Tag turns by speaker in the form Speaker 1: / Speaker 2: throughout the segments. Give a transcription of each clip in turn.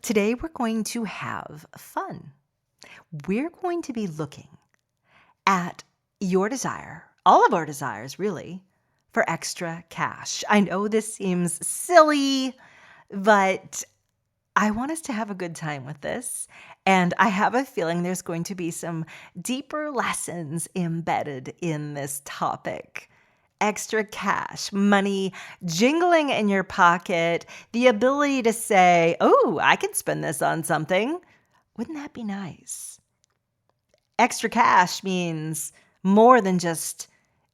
Speaker 1: Today we're going to have fun. We're going to be looking at your desire, all of our desires really, for extra cash. I know this seems silly, but I want us to have a good time with this. And I have a feeling there's going to be some deeper lessons embedded in this topic. Extra cash, money jingling in your pocket, the ability to say, oh, I can spend this on something. Wouldn't that be nice? Extra cash means more than just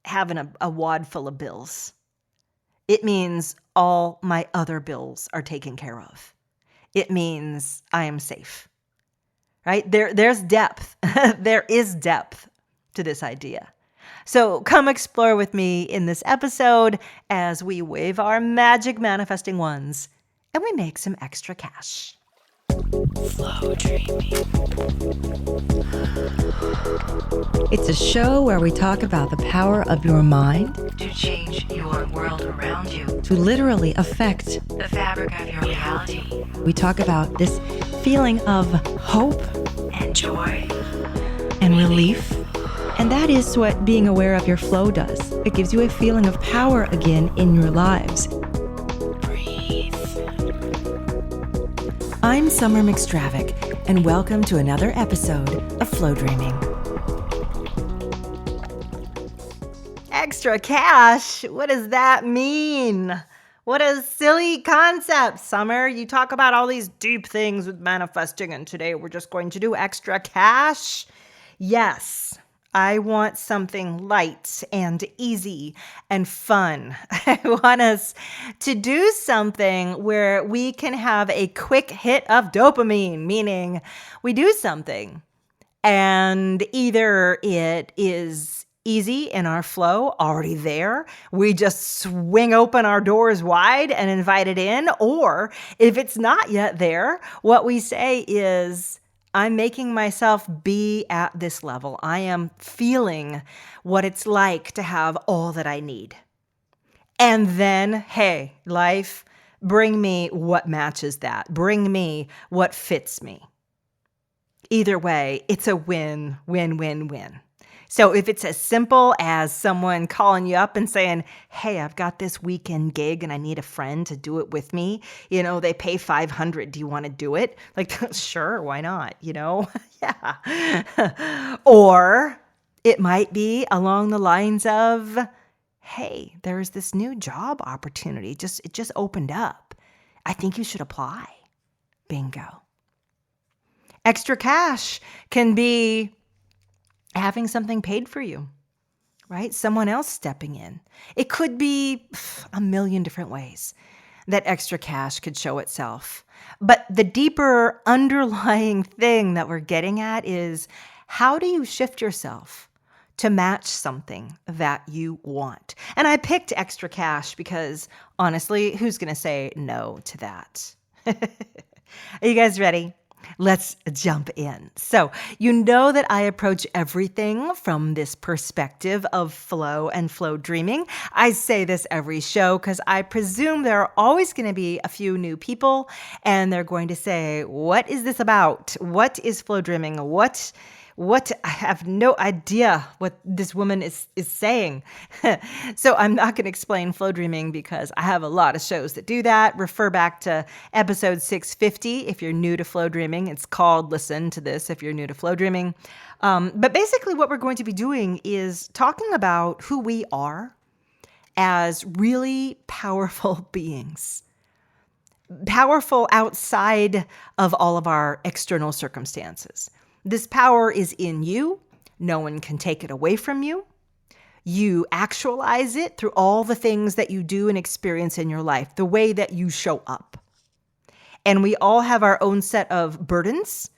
Speaker 1: having a wad full of bills. It means all my other bills are taken care of. It means I am safe, right? There's depth. There is depth to this idea. So come explore with me in this episode as we wave our magic manifesting wands and we make some extra cash.
Speaker 2: Flowdreaming. It's a show where we talk about the power of your mind
Speaker 3: to change your world around you,
Speaker 2: to literally affect
Speaker 3: the fabric of your reality.
Speaker 2: We talk about this feeling of hope
Speaker 3: and joy
Speaker 2: and relief. And that is what being aware of your flow does. It gives you a feeling of power again in your lives.
Speaker 3: Breathe.
Speaker 2: I'm Summer McStravick, and welcome to another episode of Flowdreaming.
Speaker 1: Extra cash? What does that mean? What a silly concept, Summer. You talk about all these deep things with manifesting, and today we're just going to do extra cash? Yes. I want something light and easy and fun. I want us to do something where we can have a quick hit of dopamine, meaning we do something and either it is easy in our flow, already there. We just swing open our doors wide and invite it in. Or if it's not yet there, what we say is, I'm making myself be at this level. I am feeling what it's like to have all that I need. And then, hey, life, bring me what matches that. Bring me what fits me. Either way, it's a win, win, win, win. So if it's as simple as someone calling you up and saying, hey, I've got this weekend gig and I need a friend to do it with me. You know, they pay $500. Do you want to do it? Like, sure, why not? You know, yeah. Or it might be along the lines of, hey, there's this new job opportunity. It just opened up. I think you should apply. Bingo. Extra cash can be having something paid for you, right? Someone else stepping in. It could be a million different ways that extra cash could show itself. But the deeper underlying thing that we're getting at is, how do you shift yourself to match something that you want? And I picked extra cash because honestly, who's going to say no to that? Are you guys ready? Let's jump in. So, you know that I approach everything from this perspective of flow and flow dreaming. I say this every show because I presume there are always going to be a few new people and they're going to say, what is this about? What is flow dreaming? What I have no idea what this woman is saying. So I'm not going to explain flow dreaming because I have a lot of shows that do that. Refer back to episode 650 if you're new to flow dreaming. It's called Listen to This if you're new to flow dreaming. But basically what we're going to be doing is talking about who we are as really powerful beings. Powerful outside of all of our external circumstances. This power is in you. No one can take it away from you. You actualize it through all the things that you do and experience in your life, the way that you show up. And we all have our own set of burdens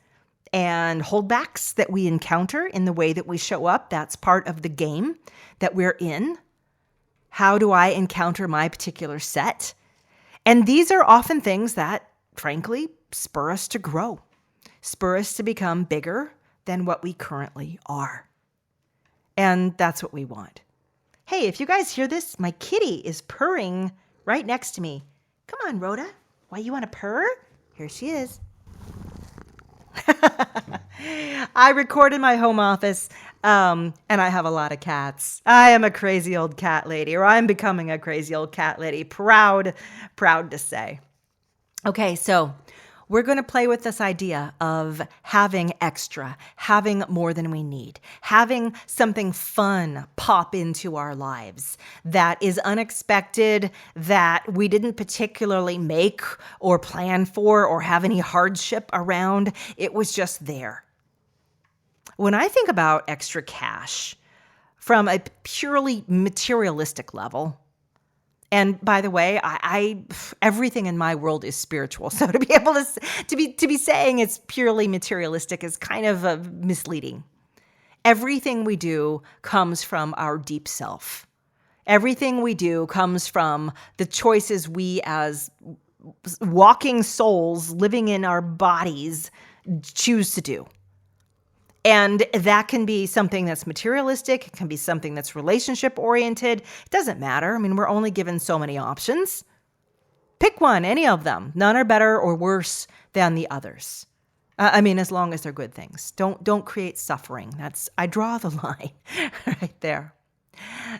Speaker 1: and holdbacks that we encounter in the way that we show up. That's part of the game that we're in. How do I encounter my particular set? And these are often things that, frankly, spur us to grow. Spur us to become bigger than what we currently are. And that's what we want. Hey, if you guys hear this, my kitty is purring right next to me. Come on, Rhoda. Why, you want to purr? Here she is. I record in my home office, and I have a lot of cats. I am a crazy old cat lady, or I'm becoming a crazy old cat lady. Proud to say. Okay, so we're going to play with this idea of having extra, having more than we need, having something fun pop into our lives that is unexpected, that we didn't particularly make or plan for or have any hardship around. It was just there. When I think about extra cash from a purely materialistic level, and by the way, I everything in my world is spiritual. So to be able to be saying it's purely materialistic is kind of misleading. Everything we do comes from our deep self. Everything we do comes from the choices we as walking souls living in our bodies choose to do. And that can be something that's materialistic. It can be something that's relationship oriented. It doesn't matter. I mean, we're only given so many options. Pick one, any of them. None are better or worse than the others. As long as they're good things. Don't create suffering. I draw the line right there.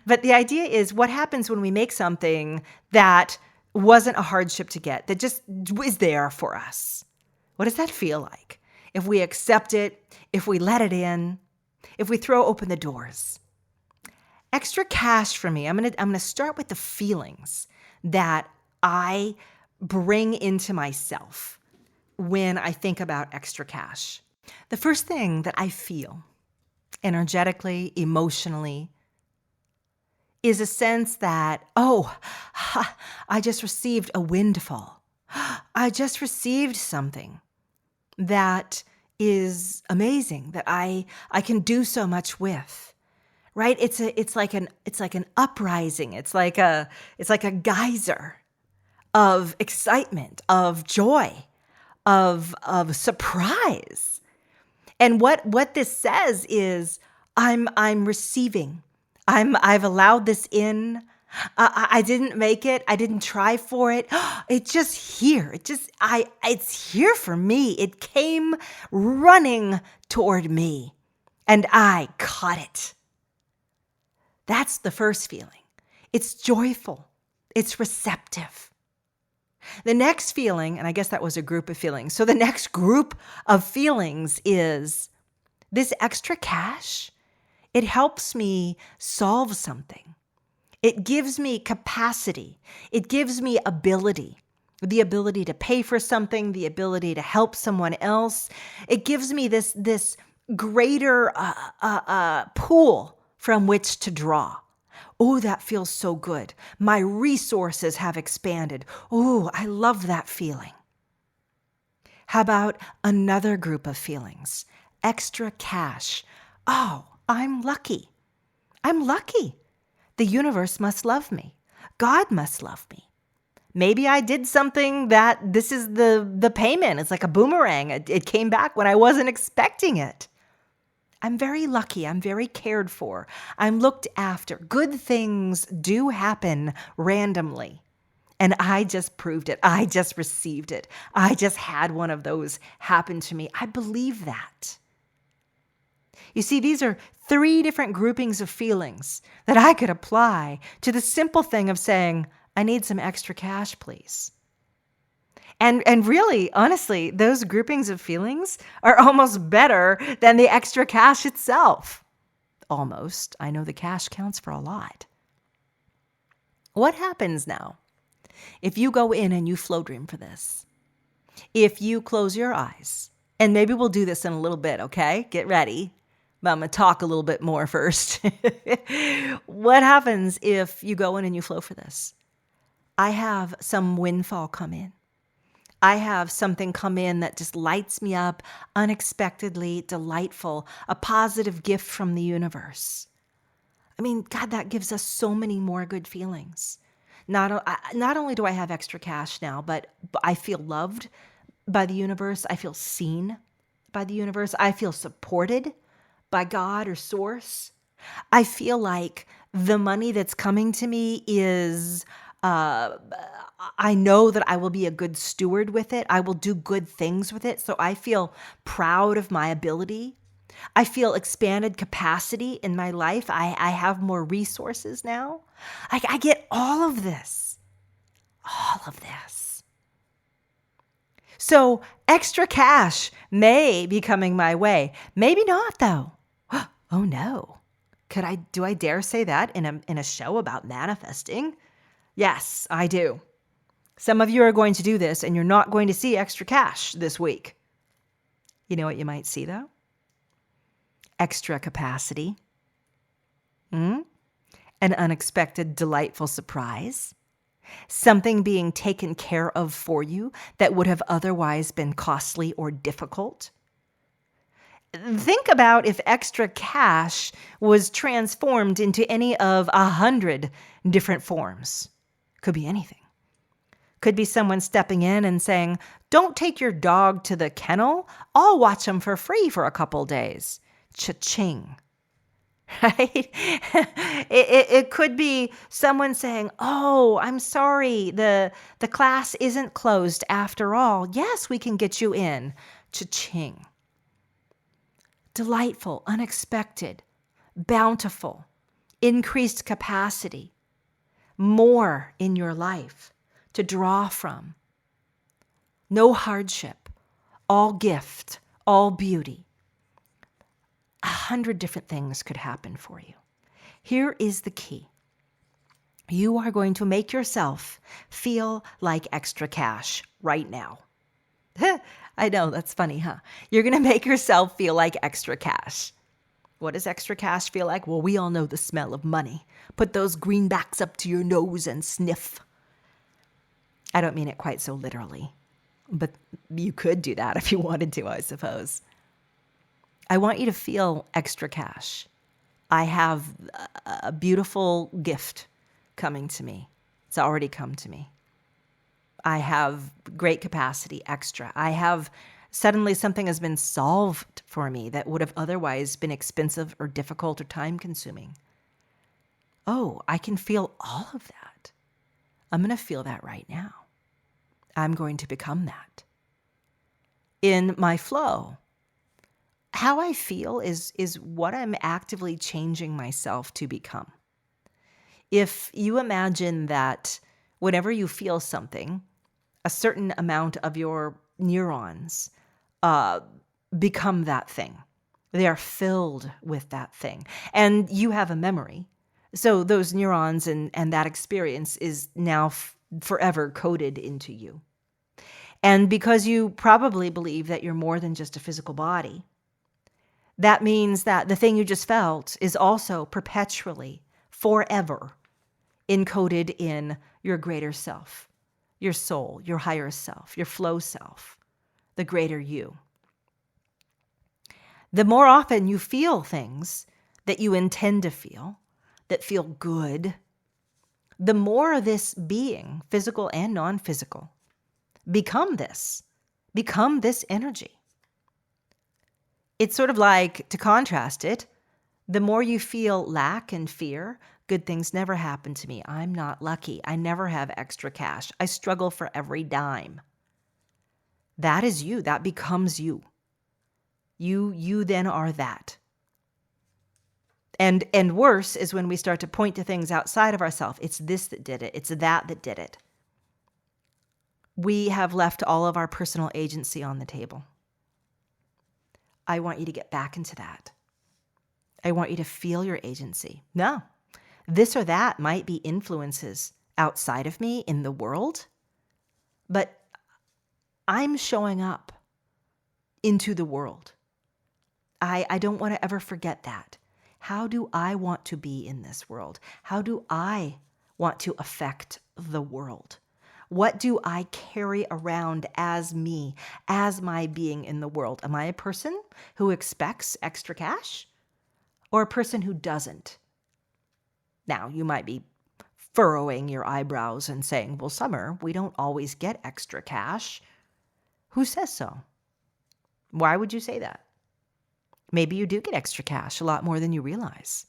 Speaker 1: But the idea is, what happens when we make something that wasn't a hardship to get, that just is there for us? What does that feel like? If we accept it, if we let it in, if we throw open the doors. Extra cash for me, I'm gonna start with the feelings that I bring into myself when I think about extra cash. The first thing that I feel energetically, emotionally, is a sense that, I just received a windfall. I just received something that is amazing, that I can do so much with, right? It's like an uprising. It's like a geyser of excitement, of joy, of surprise. And what this says is, I'm receiving. I've allowed this in. I didn't make it. I didn't try for it. It's just here. It's here for me. It came running toward me and I caught it. That's the first feeling. It's joyful. It's receptive. The next feeling, and I guess that was a group of feelings. So the next group of feelings is this extra cash. It helps me solve something. It gives me capacity. It gives me ability, the ability to pay for something, the ability to help someone else. It gives me this greater pool from which to draw. Oh, that feels so good. My resources have expanded. Oh, I love that feeling. How about another group of feelings? Extra cash. Oh, I'm lucky. I'm lucky. The universe must love me. God must love me. Maybe I did something that this is the payment. It's like a boomerang. It came back when I wasn't expecting it. I'm very lucky. I'm very cared for. I'm looked after. Good things do happen randomly. And I just proved it. I just received it. I just had one of those happen to me. I believe that. You see, these are 3 different groupings of feelings that I could apply to the simple thing of saying, I need some extra cash, please. And really, honestly, those groupings of feelings are almost better than the extra cash itself. Almost. I know the cash counts for a lot. What happens now if you go in and you flow dream for this? If you close your eyes, and maybe we'll do this in a little bit, okay? Get ready. But I'm going to talk a little bit more first. What happens if you go in and you flow for this? I have some windfall come in. I have something come in that just lights me up, unexpectedly delightful, a positive gift from the universe. I mean, God, that gives us so many more good feelings. Not only do I have extra cash now, but I feel loved by the universe. I feel seen by the universe. I feel supported by God or source. I feel like the money that's coming to me is I know that I will be a good steward with it. I will do good things with it. So I feel proud of my ability. I feel expanded capacity in my life. I have more resources now. I get all of this. All of this. So extra cash may be coming my way. Maybe not, though. Oh no. Do I dare say that in a show about manifesting? Yes, I do. Some of you are going to do this and you're not going to see extra cash this week. You know what you might see though? Extra capacity. An unexpected, delightful surprise. Something being taken care of for you that would have otherwise been costly or difficult. Think about if extra cash was transformed into any of 100 different forms. Could be anything. Could be someone stepping in and saying, don't take your dog to the kennel. I'll watch him for free for a couple days. Cha-ching. Right? It could be someone saying, oh, I'm sorry, the class isn't closed after all. Yes, we can get you in. Cha-ching. Delightful, unexpected, bountiful, increased capacity, more in your life to draw from. No hardship, all gift, all beauty. 100 different things could happen for you. Here is the key. You are going to make yourself feel like extra cash right now. I know, that's funny, huh? You're going to make yourself feel like extra cash. What does extra cash feel like? Well, we all know the smell of money. Put those greenbacks up to your nose and sniff. I don't mean it quite so literally, but you could do that if you wanted to, I suppose. I want you to feel extra cash. I have a beautiful gift coming to me. It's already come to me. I have great capacity, extra. I have suddenly something has been solved for me that would have otherwise been expensive or difficult or time consuming. Oh, I can feel all of that. I'm going to feel that right now. I'm going to become that. In my flow, how I feel is what I'm actively changing myself to become. If you imagine that whenever you feel something, a certain amount of your neurons become that thing. They are filled with that thing. And you have a memory. So those neurons and that experience is now forever coded into you. And because you probably believe that you're more than just a physical body, that means that the thing you just felt is also perpetually, forever, encoded in your greater self, your soul, your higher self, your flow self, the greater you. The more often you feel things that you intend to feel, that feel good, the more this being, physical and non-physical, become this energy. It's sort of like, to contrast it, the more you feel lack and fear, good things never happen to me. I'm not lucky. I never have extra cash. I struggle for every dime. That is you. That becomes you. You then are that. And worse is when we start to point to things outside of ourselves. It's this that did it. It's that did it. We have left all of our personal agency on the table. I want you to get back into that. I want you to feel your agency. No, this or that might be influences outside of me in the world, but I'm showing up into the world. I don't want to ever forget that. How do I want to be in this world? How do I want to affect the world? What do I carry around as me, as my being in the world? Am I a person who expects extra cash or a person who doesn't? Now, you might be furrowing your eyebrows and saying, well, Summer, we don't always get extra cash. Who says so? Why would you say that? Maybe you do get extra cash, a lot more than you realize.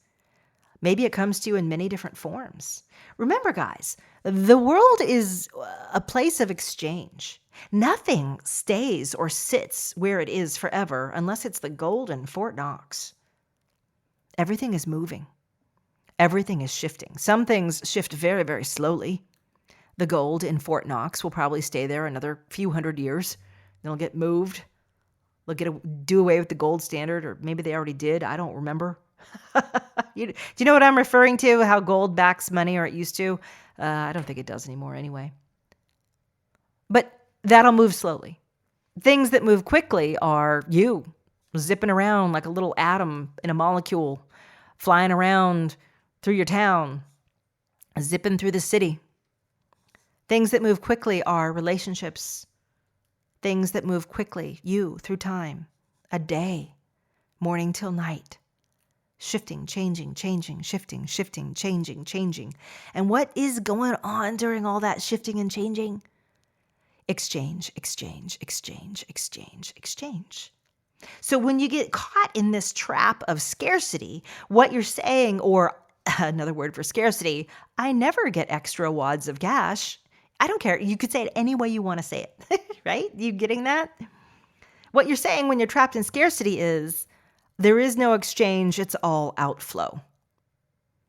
Speaker 1: Maybe it comes to you in many different forms. Remember, guys, the world is a place of exchange. Nothing stays or sits where it is forever unless it's the gold in Fort Knox. Everything is moving. Everything is shifting. Some things shift very, very slowly. The gold in Fort Knox will probably stay there another few hundred years. Then it'll get moved. They'll do away with the gold standard, or maybe they already did. I don't remember. Do you know what I'm referring to? How gold backs money, or it used to? I don't think it does anymore anyway. But that'll move slowly. Things that move quickly are you zipping around like a little atom in a molecule, flying around through your town, zipping through the city. Things that move quickly are relationships. Things that move quickly, you through time, a day, morning till night. Shifting, changing, shifting, changing. And what is going on during all that shifting and changing? Exchange. So when you get caught in this trap of scarcity, what you're saying, or another word for scarcity, I never get extra wads of cash. I don't care. You could say it any way you want to say it, right? You getting that? What you're saying when you're trapped in scarcity is, there is no exchange, it's all outflow.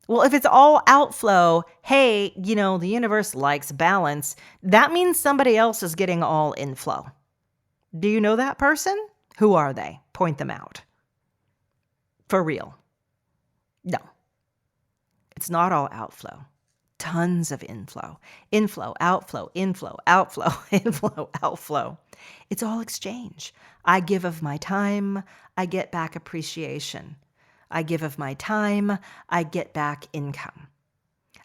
Speaker 1: Well, if it's all outflow, hey, the universe likes balance. That means somebody else is getting all inflow. Do you know that person? Who are they? Point them out. For real. No. It's not all outflow. Tons of inflow. Inflow, outflow, inflow, outflow, inflow, outflow. It's all exchange. I give of my time, I get back appreciation. I give of my time, I get back income.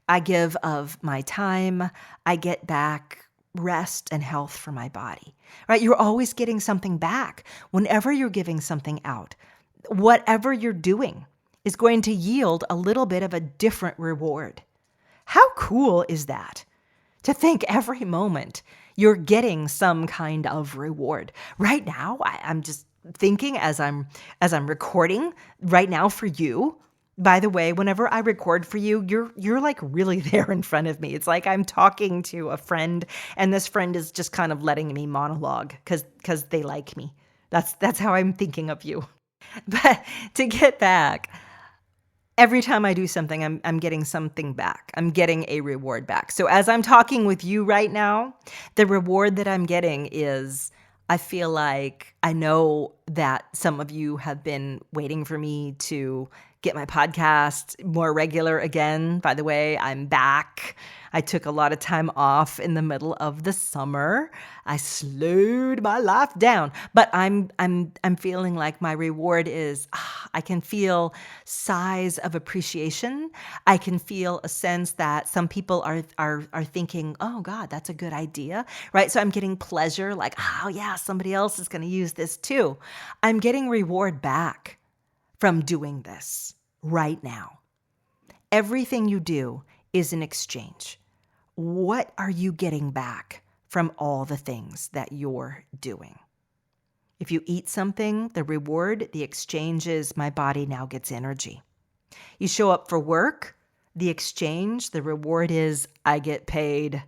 Speaker 1: I give of my time, I get back rest and health for my body, right? You're always getting something back. Whenever you're giving something out, whatever you're doing is going to yield a little bit of a different reward. How cool is that? To think every moment you're getting some kind of reward. Right now, I'm just thinking as I'm recording right now for you. By the way, whenever I record for you, you're like really there in front of me. It's like I'm talking to a friend, and this friend is just kind of letting me monologue because they like me. That's how I'm thinking of you. But to get back, every time I do something, I'm getting something back. I'm getting a reward back. So as I'm talking with you right now, the reward that I'm getting is, I feel like I know that some of you have been waiting for me to get my podcast more regular again. By the way, I'm back. I took a lot of time off in the middle of the summer. I slowed my life down, but I'm feeling like my reward is I can feel sighs of appreciation. I can feel a sense that some people are thinking, "Oh God, that's a good idea." Right? So I'm getting pleasure, like, "Oh yeah, somebody else is going to use this too." I'm getting reward back from doing this right now. Everything you do is an exchange. What are you getting back from all the things that you're doing? If you eat something, the reward, the exchange is my body now gets energy. You show up for work, the exchange, the reward is I get paid.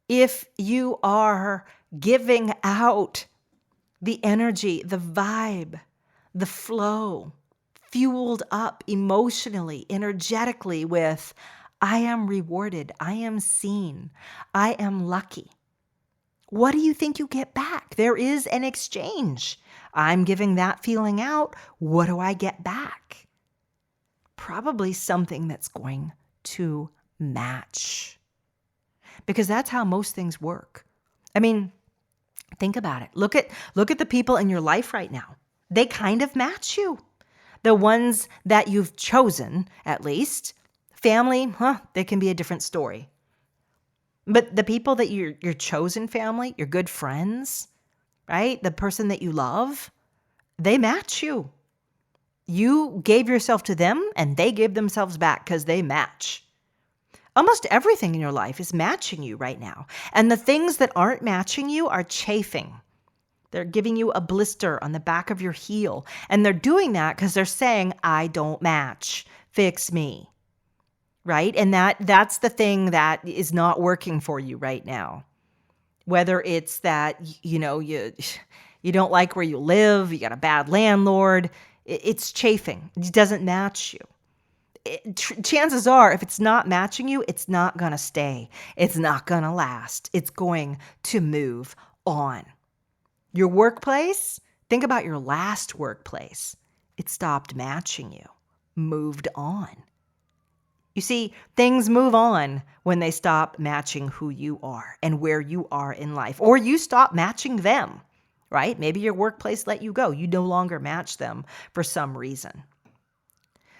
Speaker 1: If you are giving out the energy, the vibe, the flow, fueled up emotionally, energetically with, I am rewarded, I am seen, I am lucky. What do you think you get back? There is an exchange. I'm giving that feeling out. What do I get back? Probably something that's going to match. Because that's how most things work. I mean, think about it. Look at the people in your life right now. They kind of match you. The ones that you've chosen, at least. Family, they can be a different story. But the people that your chosen family, your good friends, right? The person that you love, they match you. You gave yourself to them and they gave themselves back because they match. Almost everything in your life is matching you right now. And the things that aren't matching you are chafing. They're giving you a blister on the back of your heel. And they're doing that because they're saying, I don't match. fix me, right? And that's the thing that is not working for you right now. Whether it's that, you don't like where you live, you got a bad landlord, it's chafing. It doesn't match you. Chances are, if it's not matching you, it's not going to stay. It's not going to last. It's going to move on. Your workplace, think about your last workplace. It stopped matching you, moved on. You see, things move on when they stop matching who you are and where you are in life, or you stop matching them, right? Maybe your workplace let you go. You no longer match them for some reason.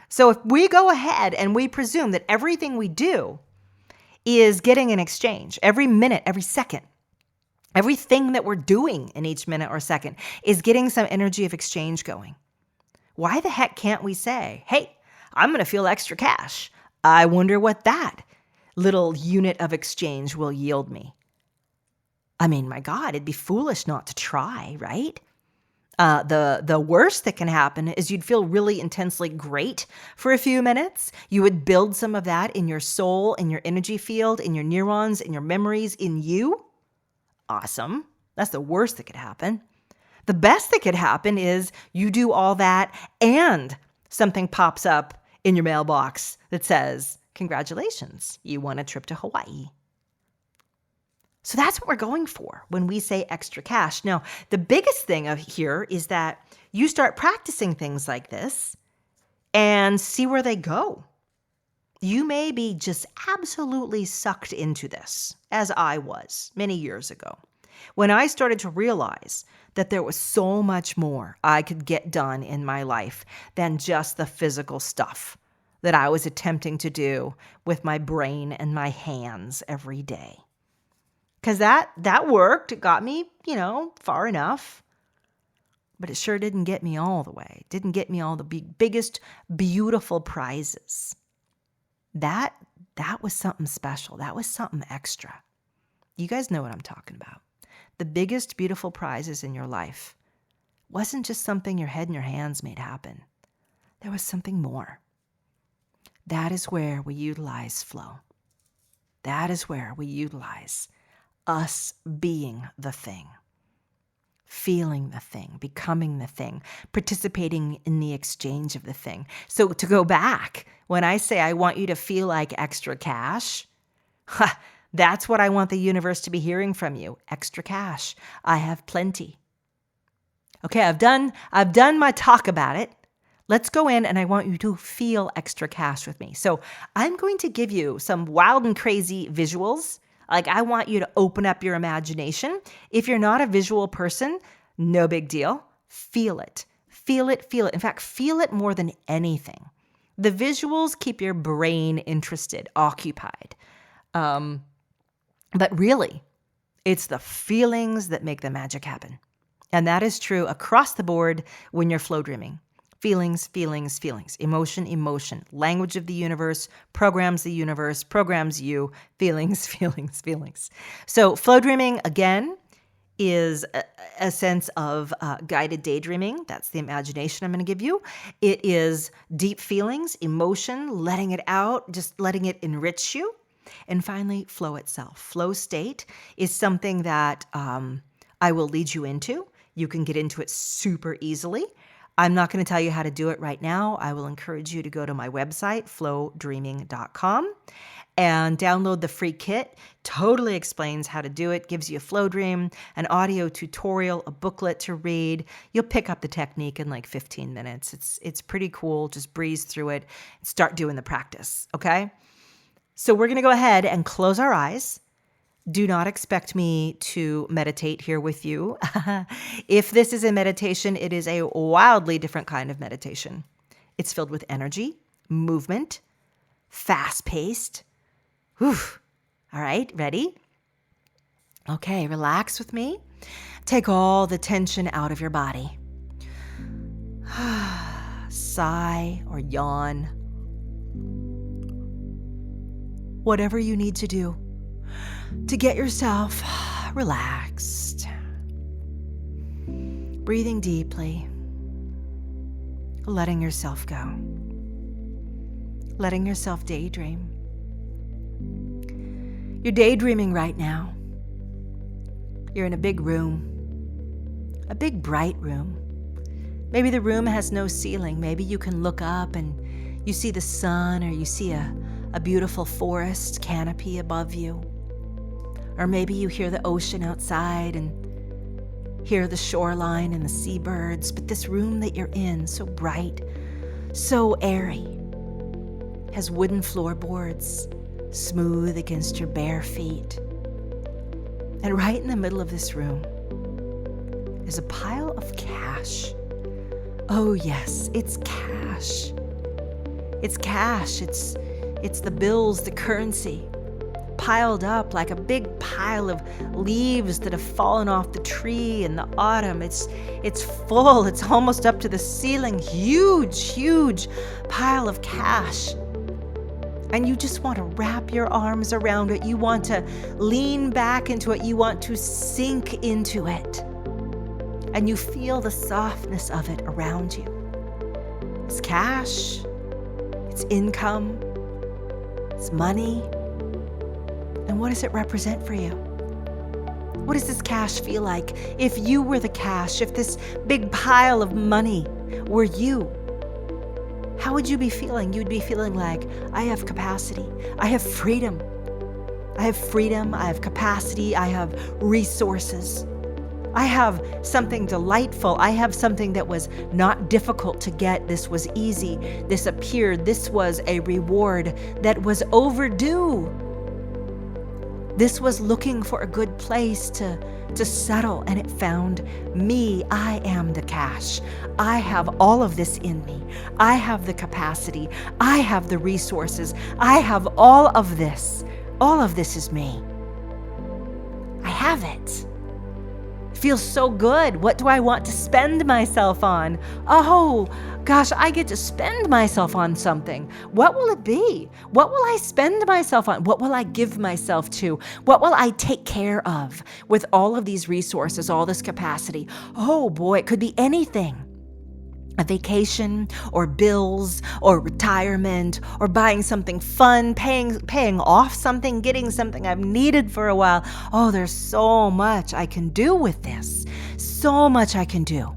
Speaker 1: So if we go ahead and we presume that everything we do is getting an exchange, every minute, every second, everything that we're doing in each minute or second is getting some energy of exchange going, why the heck can't we say, hey, I'm going to feel extra cash. I wonder what that little unit of exchange will yield me. I mean, my God, it'd be foolish not to try, right? The worst that can happen is you'd feel really intensely great for a few minutes. You would build some of that in your soul, in your energy field, in your neurons, in your memories, in you. Awesome. That's the worst that could happen. The best that could happen is you do all that and something pops up in your mailbox that says, congratulations, you won a trip to Hawaii. So that's what we're going for when we say extra cash. Now, the biggest thing here is that you start practicing things like this and see where they go. You may be just absolutely sucked into this, as I was many years ago, when I started to realize that there was so much more I could get done in my life than just the physical stuff that I was attempting to do with my brain and my hands every day. Because that worked. It got me, far enough. But it sure didn't get me all the way. It didn't get me all the biggest, beautiful prizes. That was something special. That was something extra. You guys know what I'm talking about. The biggest, beautiful prizes in your life wasn't just something your head and your hands made happen. There was something more. That is where we utilize flow. That is where we utilize us being the thing, feeling the thing, becoming the thing, participating in the exchange of the thing. So to go back, when I say I want you to feel like extra cash, that's what I want the universe to be hearing from you. Extra cash. I have plenty. Okay, I've done my talk about it. Let's go in and I want you to feel extra cash with me. So I'm going to give you some wild and crazy visuals. Like, I want you to open up your imagination. If you're not a visual person, no big deal. Feel it. Feel it. Feel it. In fact, feel it more than anything. The visuals keep your brain interested, occupied. But really, it's the feelings that make the magic happen. And that is true across the board when you're flow dreaming. Feelings, feelings, feelings. Emotion, emotion. Language of the universe programs you. Feelings, feelings, feelings. So flow dreaming, again, is a sense of guided daydreaming. That's the imagination I'm going to give you. It is deep feelings, emotion, letting it out, just letting it enrich you. And finally, flow itself. Flow state is something that I will lead you into. You can get into it super easily. I'm not going to tell you how to do it right now. I will encourage you to go to my website, flowdreaming.com, and download the free kit. Totally explains how to do it, gives you a flow dream, an audio tutorial, a booklet to read. You'll pick up the technique in like 15 minutes. It's pretty cool. Just breeze through it and start doing the practice, okay? So we're going to go ahead and close our eyes. Do not expect me to meditate here with you. If this is a meditation, it is a wildly different kind of meditation. It's filled with energy, movement, fast-paced. Whew. All right, ready? Okay, relax with me. Take all the tension out of your body. Sigh or yawn. Whatever you need to do to get yourself relaxed. Breathing deeply, letting yourself go. letting yourself daydream. You're daydreaming right now. You're in a big room, a big bright room. Maybe the room has no ceiling. Maybe you can look up and you see the sun, or you see a beautiful forest canopy above you. Or maybe you hear the ocean outside and hear the shoreline and the seabirds. But this room that you're in, so bright, so airy, has wooden floorboards, smooth against your bare feet. And right in the middle of this room is a pile of cash. Oh yes, it's cash. It's cash. It's the bills, the currency, piled up like a big pile of leaves that have fallen off the tree in the autumn. It's full. It's almost up to the ceiling. Huge pile of cash. And you just want to wrap your arms around it. You want to lean back into it. You want to sink into it. And you feel the softness of it around you. It's cash. It's income. It's money. And what does it represent for you? What does this cash feel like? If you were the cash, if this big pile of money were you, how would you be feeling? You'd be feeling like, I have capacity. I have freedom. I have freedom. I have capacity. I have resources. I have something delightful. I have something that was not difficult to get. This was easy. This appeared. This was a reward that was overdue. This was looking for a good place to settle, and it found me. I am the cash. I have all of this in me. I have the capacity. I have the resources. I have all of this. All of this is me. I have it. Feels so good. What do I want to spend myself on? Oh, gosh, I get to spend myself on something. What will it be? What will I spend myself on? What will I give myself to? What will I take care of with all of these resources, all this capacity? Oh boy, it could be anything. A vacation, or bills, or retirement, or buying something fun, paying off something, getting something I've needed for a while. Oh, there's so much I can do with this. So much I can do.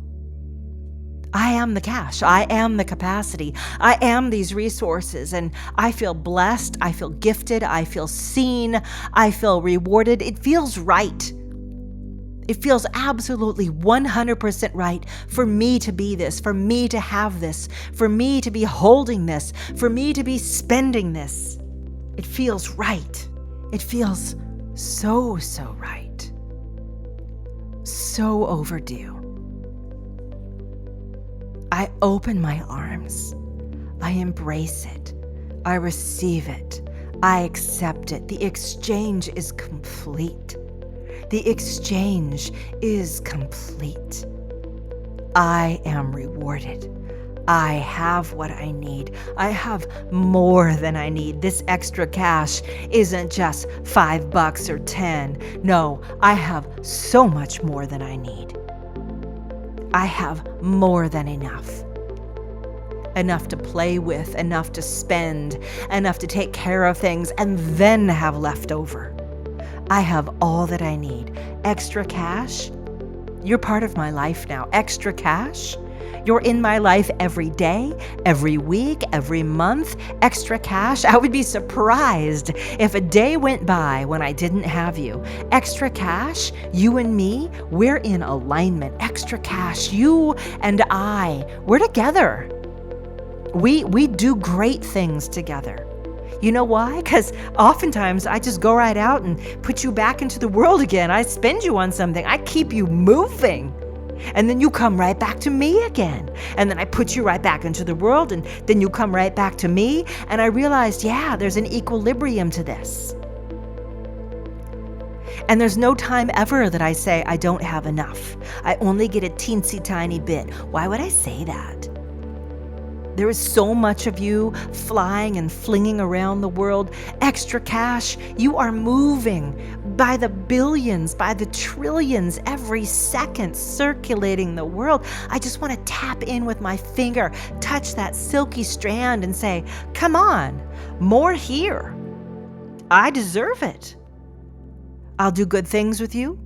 Speaker 1: I am the cash. I am the capacity. I am these resources, and I feel blessed. I feel gifted. I feel seen. I feel rewarded. It feels right. It feels absolutely 100% right for me to be this, for me to have this, for me to be holding this, for me to be spending this. It feels right. It feels so right. So overdue. I open my arms. I embrace it. I receive it. I accept it. The exchange is complete. The exchange is complete. I am rewarded. I have what I need. I have more than I need. This extra cash isn't just $5 or 10. No, I have so much more than I need. I have more than enough. Enough to play with, enough to spend, enough to take care of things, and then have left over. I have all that I need. Extra cash? You're part of my life now. Extra cash? You're in my life every day, every week, every month. Extra cash? I would be surprised if a day went by when I didn't have you. Extra cash? You and me, we're in alignment. Extra cash, you and I, we're together. We do great things together. You know why? Because oftentimes I just go right out and put you back into the world again. I spend you on something. I keep you moving. And then you come right back to me again. And then I put you right back into the world, and then you come right back to me. And I realized, yeah, there's an equilibrium to this. And there's no time ever that I say I don't have enough. I only get a teensy tiny bit. Why would I say that? There is so much of you flying and flinging around the world. Extra cash, you are moving by the billions, by the trillions, every second circulating the world. I just want to tap in with my finger, touch that silky strand and say, come on, more here. I deserve it. I'll do good things with you.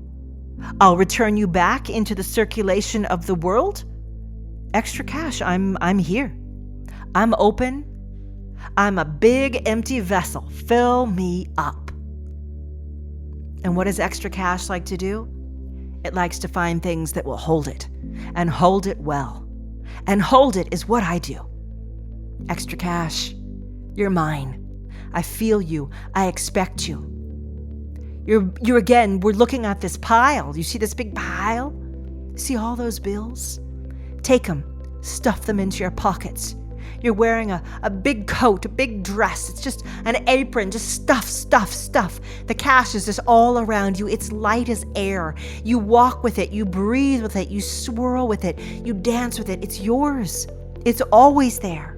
Speaker 1: I'll return you back into the circulation of the world. Extra cash, I'm here. I'm open. I'm a big empty vessel. Fill me up. And what does extra cash like to do? It likes to find things that will hold it, and hold it well. And hold it is what I do. Extra cash, you're mine. I feel you. I expect you. You're again, we're looking at this pile. You see this big pile? See all those bills? Take them, stuff them into your pockets. You're wearing a big coat, a big dress. It's just an apron, just stuff, stuff, stuff. The cash is just all around you. It's light as air. You walk with it, you breathe with it, you swirl with it, you dance with it. It's yours. It's always there.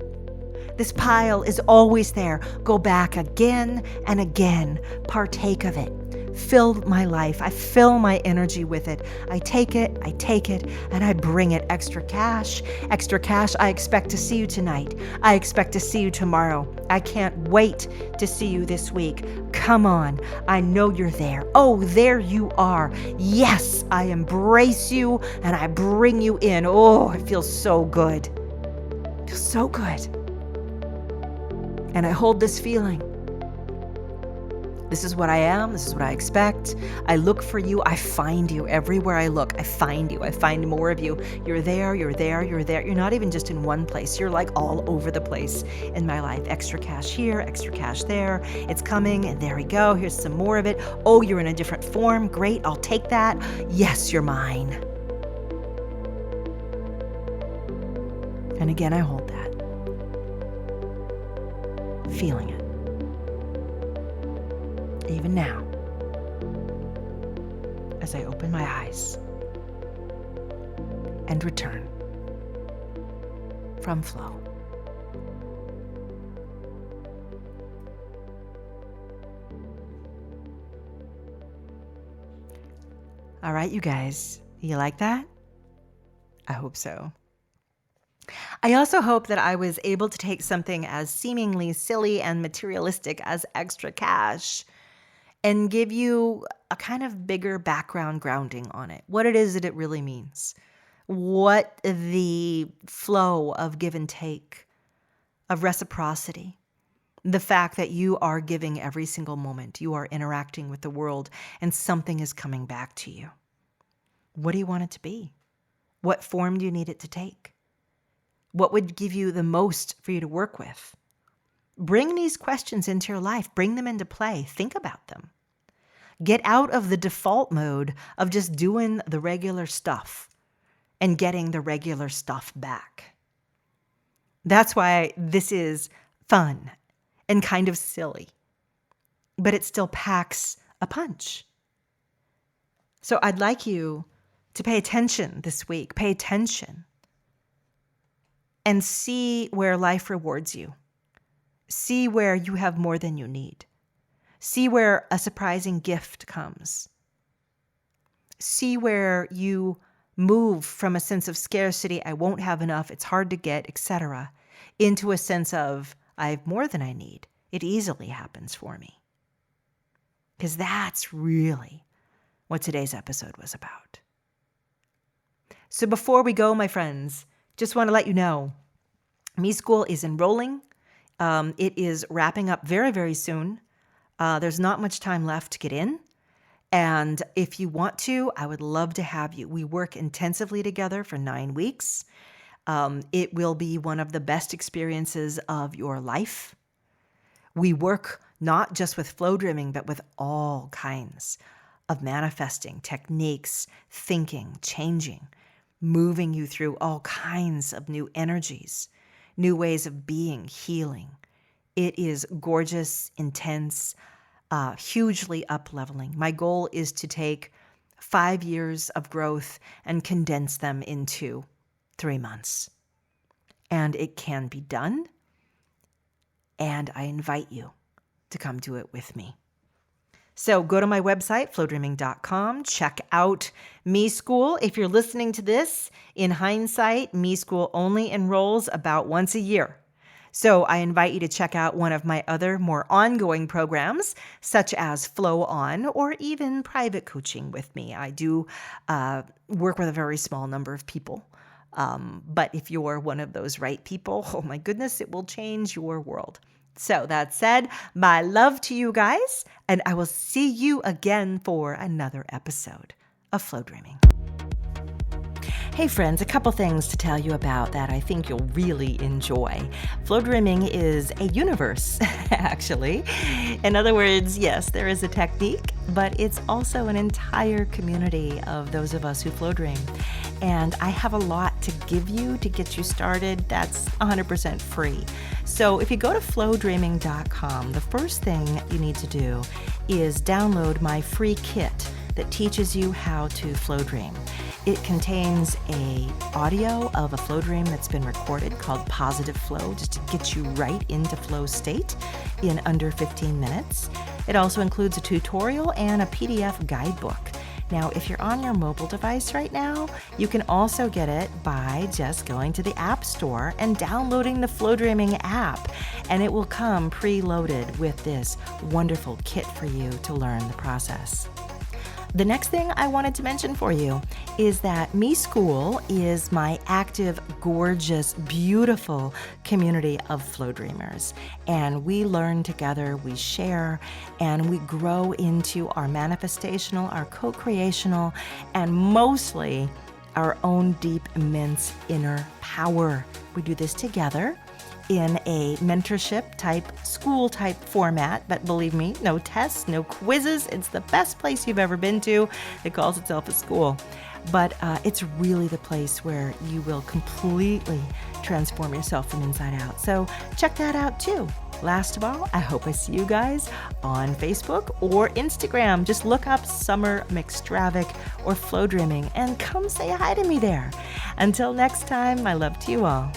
Speaker 1: This pile is always there. Go back again and again. Partake of it. Fill my life. I fill my energy with it. I take it, and I bring it. Extra cash. Extra cash. I expect to see you tonight. I expect to see you tomorrow. I can't wait to see you this week. Come on. I know you're there. Oh, there you are. Yes, I embrace you and I bring you in. Oh, it feels so good. It feels so good. And I hold this feeling. This is what I am. This is what I expect. I look for you. I find you everywhere I look. I find you. I find more of you. You're there. You're there. You're there. You're not even just in one place. You're like all over the place in my life. Extra cash here, extra cash there. It's coming, and there we go. Here's some more of it. Oh, you're in a different form. Great. I'll take that. Yes, you're mine. And again, I hold that. Feeling it. Even now, as I open my eyes and return from flow. All right, you guys, you like that? I hope so. I also hope that I was able to take something as seemingly silly and materialistic as extra cash and give you a kind of bigger background grounding on it, what it is that it really means, what the flow of give and take, of reciprocity, the fact that you are giving every single moment, you are interacting with the world, and something is coming back to you. What do you want it to be? What form do you need it to take? What would give you the most for you to work with? Bring these questions into your life. Bring them into play. Think about them. Get out of the default mode of just doing the regular stuff and getting the regular stuff back. That's why this is fun and kind of silly, but it still packs a punch. So I'd like you to pay attention this week. Pay attention and see where life rewards you. See where you have more than you need. See where a surprising gift comes. See where you move from a sense of scarcity, I won't have enough, it's hard to get, etc., into a sense of, I have more than I need. It easily happens for me. Because that's really what today's episode was about. So before we go, my friends, just want to let you know, Me School is enrolling. It is wrapping up very, very soon. There's not much time left to get in. And if you want to, I would love to have you. We work intensively together for 9 weeks. It will be one of the best experiences of your life. We work not just with Flowdreaming, but with all kinds of manifesting techniques, thinking, changing, moving you through all kinds of new energies, new ways of being, healing. It is gorgeous, intense, hugely up-leveling. My goal is to take 5 years of growth and condense them into 3 months. And it can be done. And I invite you to come do it with me. So go to my website, flowdreaming.com. Check out Me School. If you're listening to this, in hindsight, Me School only enrolls about once a year. So I invite you to check out one of my other more ongoing programs, such as Flow On or even private coaching with me. I do work with a very small number of people. But if you're one of those right people, oh my goodness, it will change your world. So that said, my love to you guys, and I will see you again for another episode of Flow Dreaming. Hey friends, a couple things to tell you about that I think you'll really enjoy. Flow Dreaming is a universe, actually. In other words, yes, there is a technique, but it's also an entire community of those of us who flow dream. And I have a lot to give you to get you started. That's 100% free. So if you go to flowdreaming.com, the first thing you need to do is download my free kit that teaches you how to flow dream. It contains a audio of a flow dream that's been recorded called Positive Flow, just to get you right into flow state in under 15 minutes. It also includes a tutorial and a PDF guidebook. Now, if you're on your mobile device right now, you can also get it by just going to the App Store and downloading the Flow Dreaming app, and it will come preloaded with this wonderful kit for you to learn the process. The next thing I wanted to mention for you is that Me School is my active, gorgeous, beautiful community of flow dreamers. And we learn together, we share, and we grow into our manifestational, our co-creational, and mostly our own deep, immense inner power. We do this together in a mentorship type, school type format, but believe me, no tests, no quizzes. It's the best place you've ever been to. It calls itself a school, but it's really the place where you will completely transform yourself from inside out. So check that out too. Last of all, I hope I see you guys on Facebook or Instagram. Just look up Summer McStravic or Flow Dreaming and come say hi to me there. Until next time, my love to you all.